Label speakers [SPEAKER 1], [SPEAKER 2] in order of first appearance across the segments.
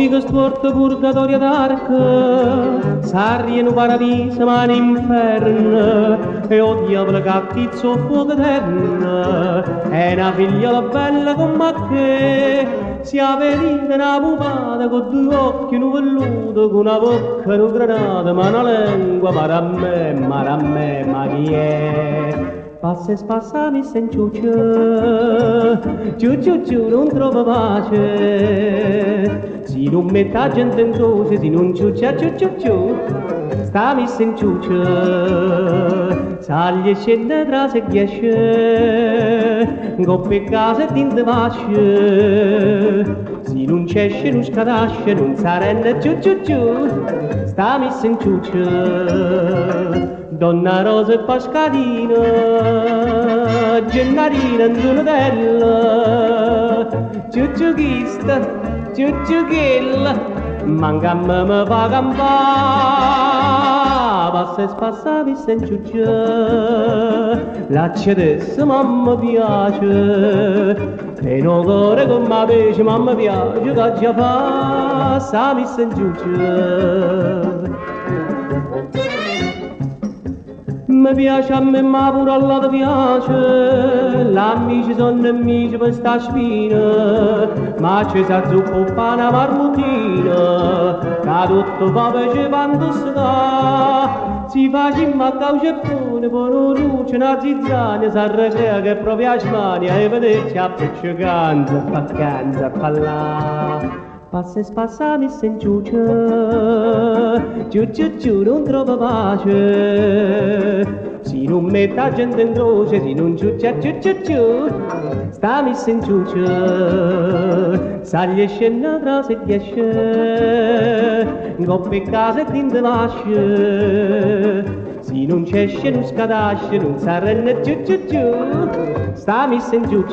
[SPEAKER 1] che storto purgatorio d'arca, sarri in un paradiso ma in inferno, e o diavolo cattizzo fuoco eterno, è una figliola bella come che, si ha venuta una pupata con due occhi, un velluto, con una bocca, un granata, ma una lingua, ma a me, ma chi è? Passa e spassa mi sento ciu, non trovo pace. Si non mette la gente in croce, si non ciuccia ciu, sta mi sento sali e scende tra se ghiesce, coppe case din vasce. Si non c'esce, non scadasce, non sarenne ciu, sta mi sento Donna Rosa e Pascalina, Gennarina e Donatella, ciucciuchista, ciucciuchella, manca a me mi fa campà, passa e spassa mi sento ciuccia, l'accia adesso mamma piace, e non cuore con ma pesce mamma piace, che già fa, sa mi sento ciuccia. Mi piace a me ma pure alla te piace, l'amici sono nemici per sta spina, ma ci sa zuppo fa una marmottina, che tutto va piace quando si dà, si fa cimma a cauce buone, poi non luce una zizzania, si arrecrea che proprio a smania, e vederci a piccicanza, a parlare. Passa e spassa mi sento ciu, non trovo pace. Si non mette la gente in croce, si non ciuccia ciu, sta mi sento sali e scende tra se ghiesce, coppe case din vasce. Si non c'esce, non scadasce, non s'arrenne ciu, sta mi sento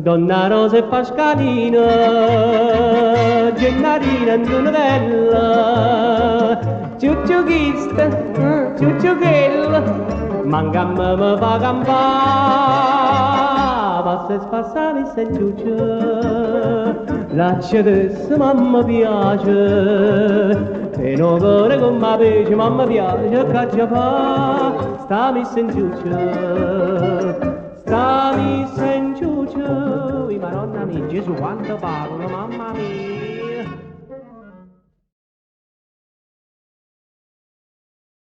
[SPEAKER 1] Donna Rosa e Pascalina, Gennarina e Donatella, ciucciuchista, ciucciuchella, manca a me mi fa campà, passa e spassa mi sento l'accia adesso mamma piace, e non cuore con ma pesce mamma piace, che già fa, sta mi sento sta mi sento Madonna mia, Gesù quanto parlo, mamma mia.